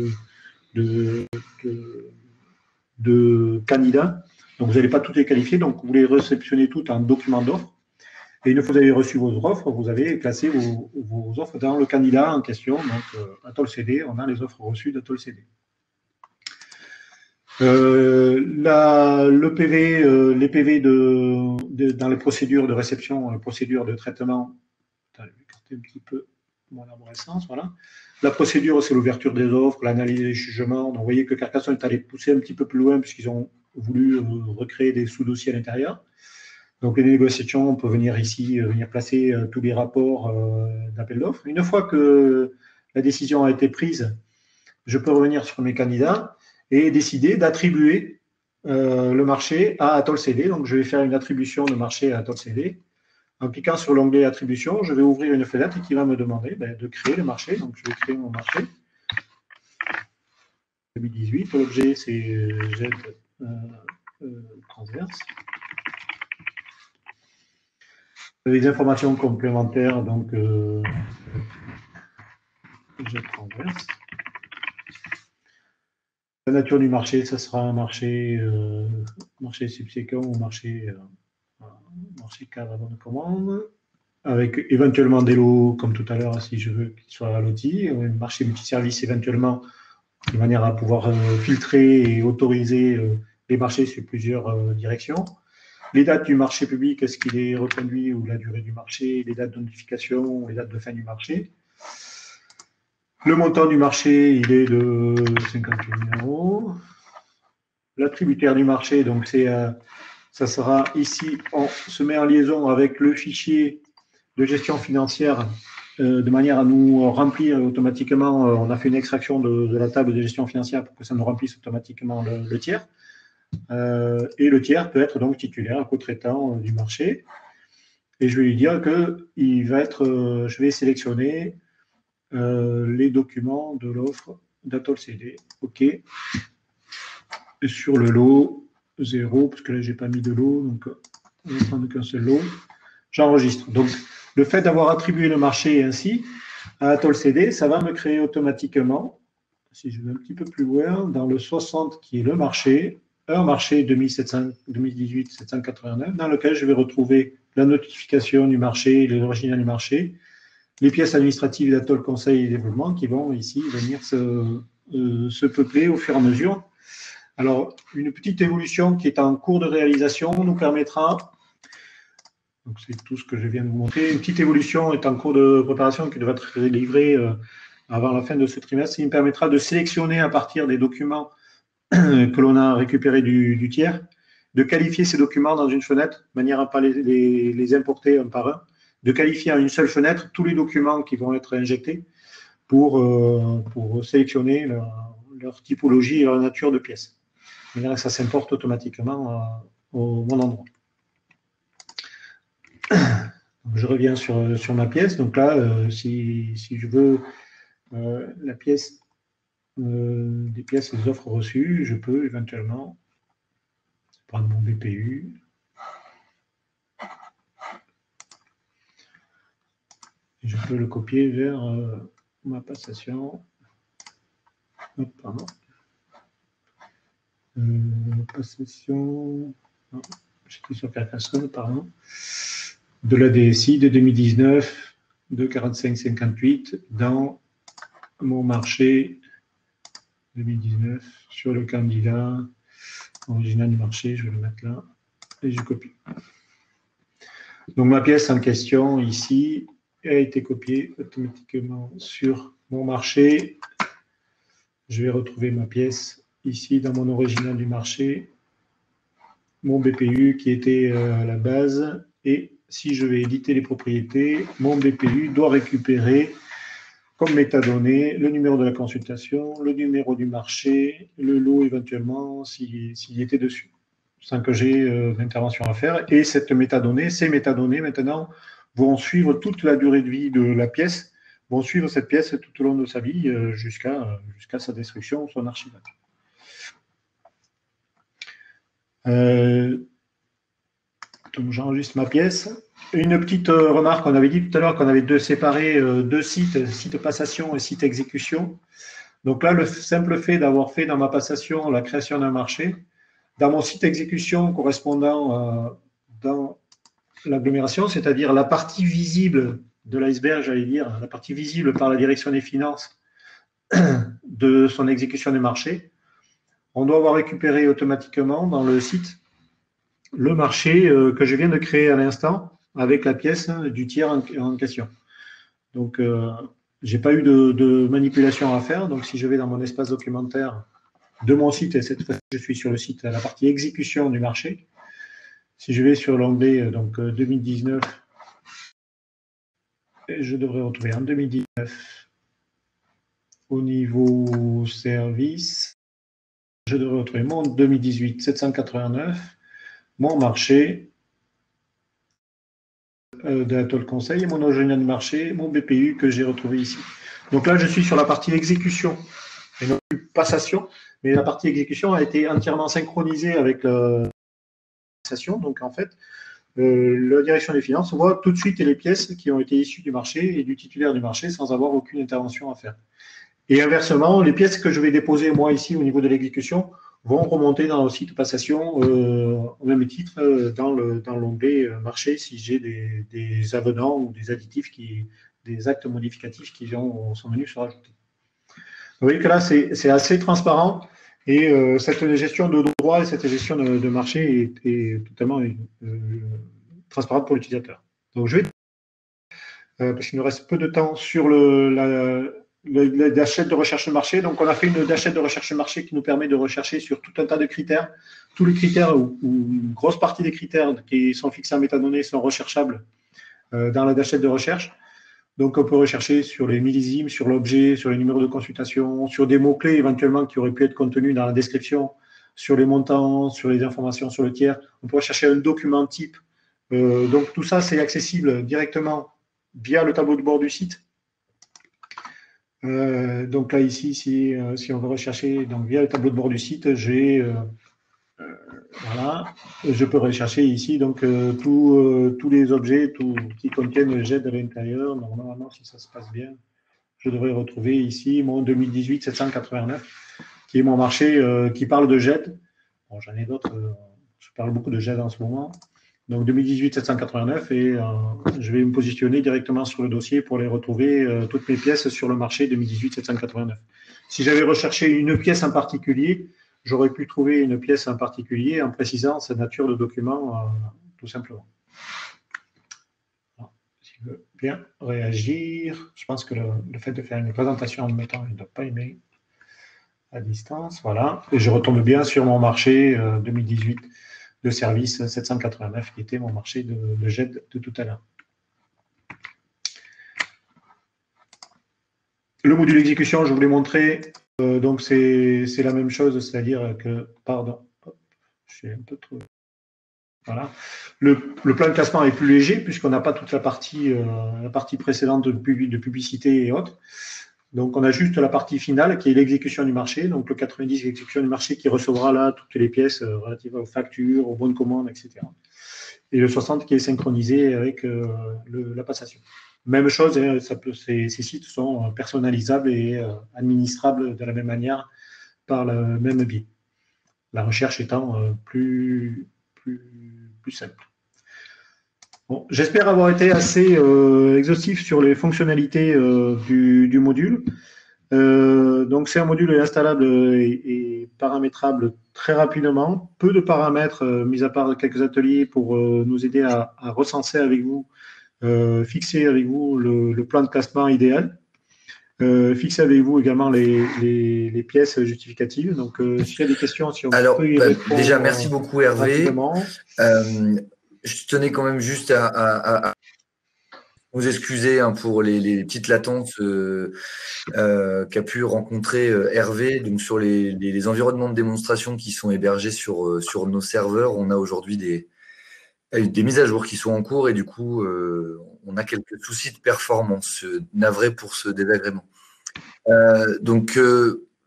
de candidats. Donc, vous n'allez pas toutes les qualifier, donc vous les réceptionnez toutes en document d'offres. Et une fois que vous avez reçu vos offres, vous avez classé vos offres dans le candidat en question. Donc, Atoll CD, on a les offres reçues d'Atoll CD. Le PV, les PV dans les procédures de réception, les procédures de traitement. Attends, je vais écarter un petit peu mon arborescence. Voilà. La procédure, c'est l'ouverture des offres, l'analyse des jugements. Donc, vous voyez que Carcassonne est allé pousser un petit peu plus loin puisqu'ils ont voulu recréer des sous-dossiers à l'intérieur. Donc, les négociations, on peut venir ici, venir placer tous les rapports d'appel d'offres. Une fois que la décision a été prise, je peux revenir sur mes candidats et décider d'attribuer le marché à Atoll CD. Donc, je vais faire une attribution de marché à Atoll CD. En cliquant sur l'onglet attribution, je vais ouvrir une fenêtre qui va me demander de créer le marché. Donc, je vais créer mon marché. 2018, l'objet, c'est GED transverse. Les informations complémentaires, donc GED transverse. La nature du marché, ça sera un marché subséquent ou marché cadre avant de commande, avec éventuellement des lots, comme tout à l'heure, si je veux qu'il soit loti, un marché multiservice éventuellement, de manière à pouvoir filtrer et autoriser les marchés sur plusieurs directions. Les dates du marché public, est-ce qu'il est reconduit ou la durée du marché, les dates de notification, les dates de fin du marché. Le montant du marché, il est de 58 000 €. L'attributaire du marché, donc ça sera ici, on se met en liaison avec le fichier de gestion financière de manière à nous remplir automatiquement. On a fait une extraction de la table de gestion financière pour que ça nous remplisse automatiquement le tiers. Et le tiers peut être donc titulaire, co-traitant du marché. Et je vais lui dire que je vais sélectionner les documents de l'offre d'Atoll CD. OK. Et sur le lot 0, parce que là, je n'ai pas mis de lot, donc on ne va prendre qu'un seul lot. J'enregistre. Donc, le fait d'avoir attribué le marché ainsi à Atoll CD, ça va me créer automatiquement, si je vais un petit peu plus loin, dans le 60 qui est le marché, un marché 2018-789, dans lequel je vais retrouver la notification du marché, les originales du marché, les pièces administratives d'Atoll Conseil et Développement qui vont ici venir se peupler au fur et à mesure. Alors, une petite évolution qui est en cours de réalisation nous permettra, donc c'est tout ce que je viens de vous montrer, une petite évolution est en cours de préparation qui devrait être livrée avant la fin de ce trimestre. Il me permettra de sélectionner à partir des documents que l'on a récupérés du tiers, de qualifier ces documents dans une fenêtre, de manière à ne pas les importer un par un, de qualifier en une seule fenêtre tous les documents qui vont être injectés, pour sélectionner leur typologie et leur nature de pièces. Ça s'importe automatiquement au mon endroit. Je reviens sur ma pièce. Donc là, si je veux la pièce, des pièces, des offres reçues, je peux éventuellement prendre mon BPU. Et je peux le copier vers ma passation. Hop, pardon. Passation. J'étais sur Carcassonne, pardon. De la DSI de 2019 de 45,58 dans mon marché 2019 sur le candidat original du marché. Je vais le mettre là et je copie. Donc ma pièce en question ici a été copiée automatiquement sur mon marché. Je vais retrouver ma pièce ici dans mon original du marché, mon BPU qui était à la base. Et si je vais éditer les propriétés, mon BPU doit récupérer comme métadonnées le numéro de la consultation, le numéro du marché, le lot éventuellement s'il était dessus, sans que j'ai d'intervention à faire. Et ces métadonnées maintenant vont suivre toute la durée de vie de la pièce, vont suivre cette pièce tout au long de sa vie jusqu'à sa destruction ou son archivage. Donc j'enregistre ma pièce. Une petite remarque, on avait dit tout à l'heure qu'on avait deux sites, site passation et site exécution. Donc là, le simple fait d'avoir fait dans ma passation la création d'un marché, dans mon site exécution correspondant dans l'agglomération, c'est-à-dire la partie visible de l'iceberg, j'allais dire, la partie visible par la direction des finances de son exécution des marchés, on doit avoir récupéré automatiquement dans le site le marché que je viens de créer à l'instant avec la pièce du tiers en question. Donc, je n'ai pas eu de manipulation à faire. Donc, si je vais dans mon espace documentaire de mon site, et cette fois je suis sur le site, à la partie exécution du marché, si je vais sur l'onglet 2019, je devrais retrouver en 2019 au niveau service, je devrais retrouver mon 2018 789, mon marché d'Atoll Conseil et mon original de marché, mon BPU que j'ai retrouvé ici. Donc là, je suis sur la partie exécution et non plus passation, mais la partie exécution a été entièrement synchronisée avec la passation. Donc en fait, la direction des finances voit tout de suite les pièces qui ont été issues du marché et du titulaire du marché sans avoir aucune intervention à faire. Et inversement, les pièces que je vais déposer moi ici au niveau de l'exécution vont remonter dans le site passation au même titre dans l'onglet marché si j'ai des avenants ou des additifs, des actes modificatifs qui sont venus se rajouter. Vous voyez que là, c'est assez transparent et cette gestion de droit et cette gestion de marché est totalement transparente pour l'utilisateur. Donc, je vais, parce qu'il nous reste peu de temps sur la dashboard de recherche marché. Donc, on a fait une dashboard de recherche marché qui nous permet de rechercher sur tout un tas de critères. Tous les critères ou une grosse partie des critères qui sont fixés en métadonnées sont recherchables dans la dashboard de recherche. Donc, on peut rechercher sur les millésimes, sur l'objet, sur les numéros de consultation, sur des mots-clés éventuellement qui auraient pu être contenus dans la description, sur les montants, sur les informations sur le tiers. On peut rechercher un document type. Donc, tout ça, c'est accessible directement via le tableau de bord du site. Donc là, ici, si on veut rechercher donc, via le tableau de bord du site, voilà, je peux rechercher ici donc tous les objets qui contiennent GED à l'intérieur. Normalement, si ça se passe bien, je devrais retrouver ici mon 2018 789, qui est mon marché qui parle de GED. Bon, j'en ai d'autres, je parle beaucoup de GED en ce moment. Donc 2018 789 et je vais me positionner directement sur le dossier pour les retrouver toutes mes pièces sur le marché 2018 789. Si j'avais recherché une pièce en particulier, j'aurais pu trouver une pièce en particulier en précisant sa nature de document tout simplement. Si je veux bien réagir, je pense que le fait de faire une présentation en même temps, il ne doit pas aimer à distance. Voilà, et je retombe bien sur mon marché 2018 de service 789 qui était mon marché de GED de tout à l'heure. Le module exécution, je vous l'ai montré. Donc, c'est la même chose, c'est-à-dire que, pardon, j'ai un peu trop. Voilà. Le plan de classement est plus léger puisqu'on n'a pas toute la partie précédente de publicité et autres. Donc, on a juste la partie finale qui est l'exécution du marché. Donc, le 90, l'exécution du marché qui recevra là toutes les pièces relatives aux factures, aux bons de commande, etc. Et le 60 qui est synchronisé avec la passation. Même chose, ces sites sont personnalisables et administrables de la même manière par le même biais. La recherche étant plus simple. Bon, j'espère avoir été assez exhaustif sur les fonctionnalités du module. Donc, c'est un module installable et paramétrable très rapidement. Peu de paramètres, mis à part quelques ateliers pour nous aider à recenser avec vous, fixer avec vous le plan de classement idéal. Fixer avec vous également les pièces justificatives. Donc, s'il y a des questions, si on peut y répondre. Déjà, merci beaucoup Hervé. Je tenais quand même juste à vous excuser pour les petites latences qu'a pu rencontrer Hervé. Donc sur les environnements de démonstration qui sont hébergés sur nos serveurs, on a aujourd'hui des mises à jour qui sont en cours et du coup, on a quelques soucis de performance. Navré pour ce désagrément. Donc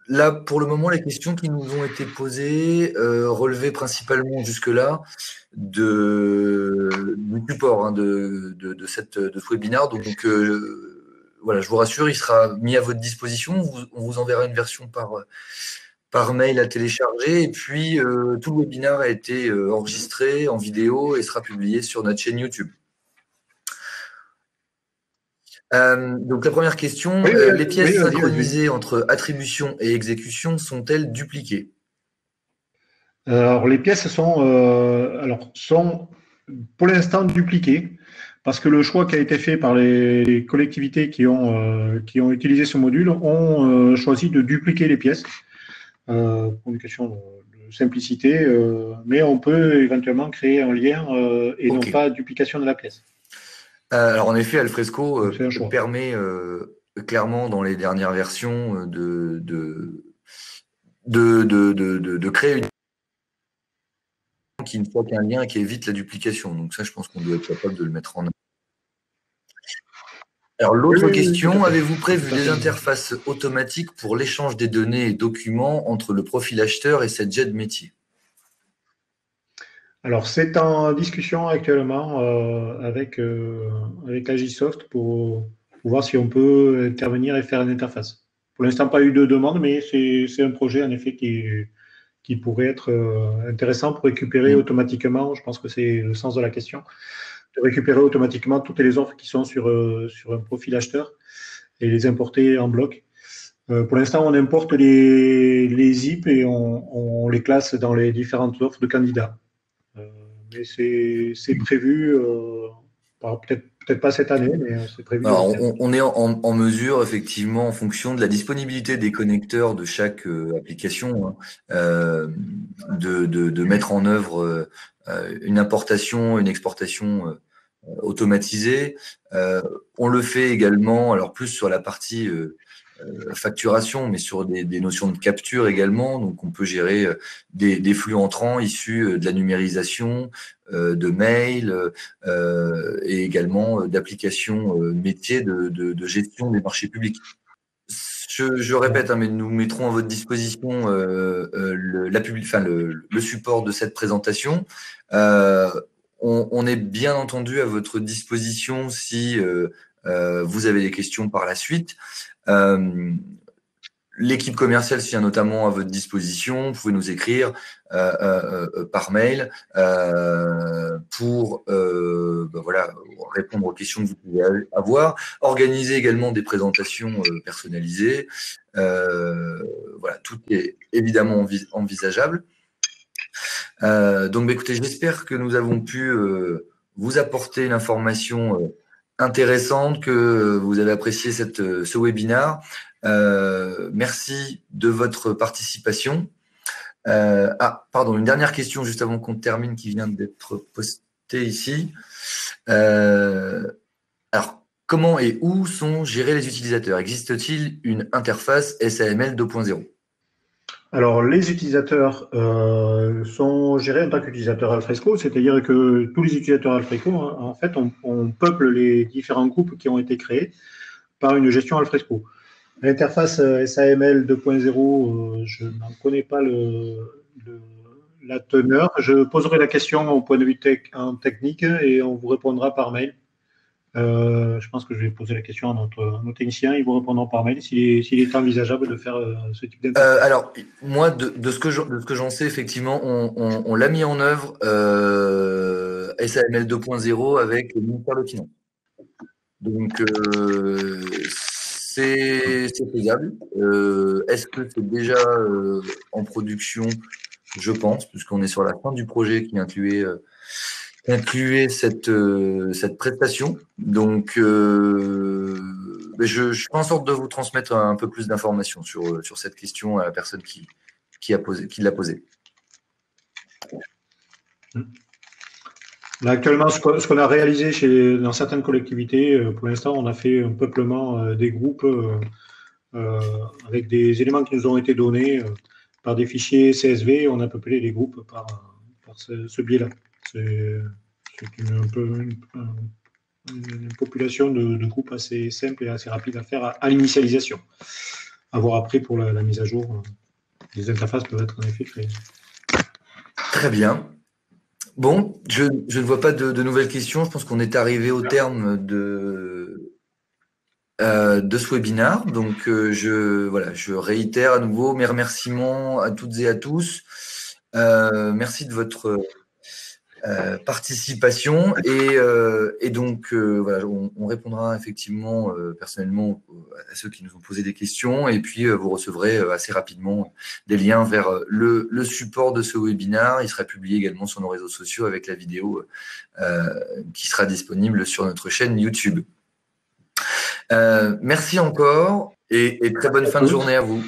là, pour le moment, les questions qui nous ont été posées relevaient principalement jusque-là du support de ce webinaire. Donc voilà, je vous rassure, il sera mis à votre disposition. On vous enverra une version par mail à télécharger. Et puis, tout le webinaire a été enregistré en vidéo et sera publié sur notre chaîne YouTube. Donc la première question, les pièces synchronisées entre attribution et exécution sont-elles dupliquées? Alors les pièces sont pour l'instant dupliquées parce que le choix qui a été fait par les collectivités qui ont utilisé ce module ont choisi de dupliquer les pièces pour une question de simplicité, mais on peut éventuellement créer un lien et non pas duplication de la pièce. Alors en effet, Alfresco permet clairement dans les dernières versions de créer une qui ne soit qu'un lien qui évite la duplication. Donc ça, je pense qu'on doit être capable de le mettre en œuvre. Alors l'autre question, avez-vous prévu des interfaces automatiques pour l'échange des données et documents entre le profil acheteur et cette jet métier? Alors, c'est en discussion actuellement avec Agisoft pour voir si on peut intervenir et faire une interface. Pour l'instant, pas eu de demande, mais c'est un projet en effet qui pourrait être intéressant pour récupérer automatiquement, je pense que c'est le sens de la question, de récupérer automatiquement toutes les offres qui sont sur un profil acheteur et les importer en bloc. Pour l'instant, on importe les zip et on les classe dans les différentes offres de candidats. Mais c'est prévu, peut-être pas cette année, mais c'est prévu. Alors, on est en mesure, effectivement, en fonction de la disponibilité des connecteurs de chaque application, de mettre en œuvre une importation, une exportation automatisée. On le fait également, alors plus sur la partie facturation, mais sur des notions de capture également. Donc, on peut gérer des flux entrants issus de la numérisation, de mails et également d'applications métiers de gestion des marchés publics. Je répète, mais nous mettrons à votre disposition le support de cette présentation. On est bien entendu à votre disposition si vous avez des questions par la suite. L'équipe commerciale se tient notamment à votre disposition. Vous pouvez nous écrire par mail pour répondre aux questions que vous pouvez avoir. Organiser également des présentations personnalisées. Voilà, tout est évidemment envisageable. Donc, écoutez, j'espère que nous avons pu vous apporter l'information intéressante, que vous avez apprécié ce webinaire. Merci de votre participation. Pardon, une dernière question juste avant qu'on termine qui vient d'être postée ici. Alors, comment et où sont gérés les utilisateurs? Existe-t-il une interface SAML 2.0? Alors, les utilisateurs sont gérés en tant qu'utilisateurs Alfresco, c'est-à-dire que tous les utilisateurs Alfresco, en fait, on peuple les différents groupes qui ont été créés par une gestion Alfresco. L'interface SAML 2.0, je n'en connais pas la teneur. Je poserai la question au point de vue technique et on vous répondra par mail. Je pense que je vais poser la question à nos techniciens. Ils vous répondront par mail s'il est envisageable de faire ce type d'interface. Alors, moi, de ce que j'en sais, effectivement, on l'a mis en œuvre SAML 2.0 avec le ministère de Finance. Donc, c'est faisable. Est-ce que c'est déjà en production? Je pense, puisqu'on est sur la fin du projet qui incluait cette prestation. Donc, je fais en sorte de vous transmettre un peu plus d'informations sur cette question à la personne qui l'a posée. Là, actuellement, ce qu'on a réalisé dans certaines collectivités, pour l'instant, on a fait un peuplement des groupes avec des éléments qui nous ont été donnés par des fichiers CSV. On a peuplé les groupes par ce biais-là. C'est une population de groupes assez simple et assez rapide à faire à l'initialisation. À voir après pour la mise à jour. Les interfaces peuvent être en effet créées. Très bien. Bon, je ne vois pas de nouvelles questions. Je pense qu'on est arrivé au terme de ce webinaire. Donc, je réitère à nouveau mes remerciements à toutes et à tous. Merci de votre participation et donc voilà, on répondra effectivement personnellement à ceux qui nous ont posé des questions et puis vous recevrez assez rapidement des liens vers le support de ce webinaire. Il sera publié également sur nos réseaux sociaux avec la vidéo qui sera disponible sur notre chaîne YouTube. Merci encore et très bonne fin de journée à vous.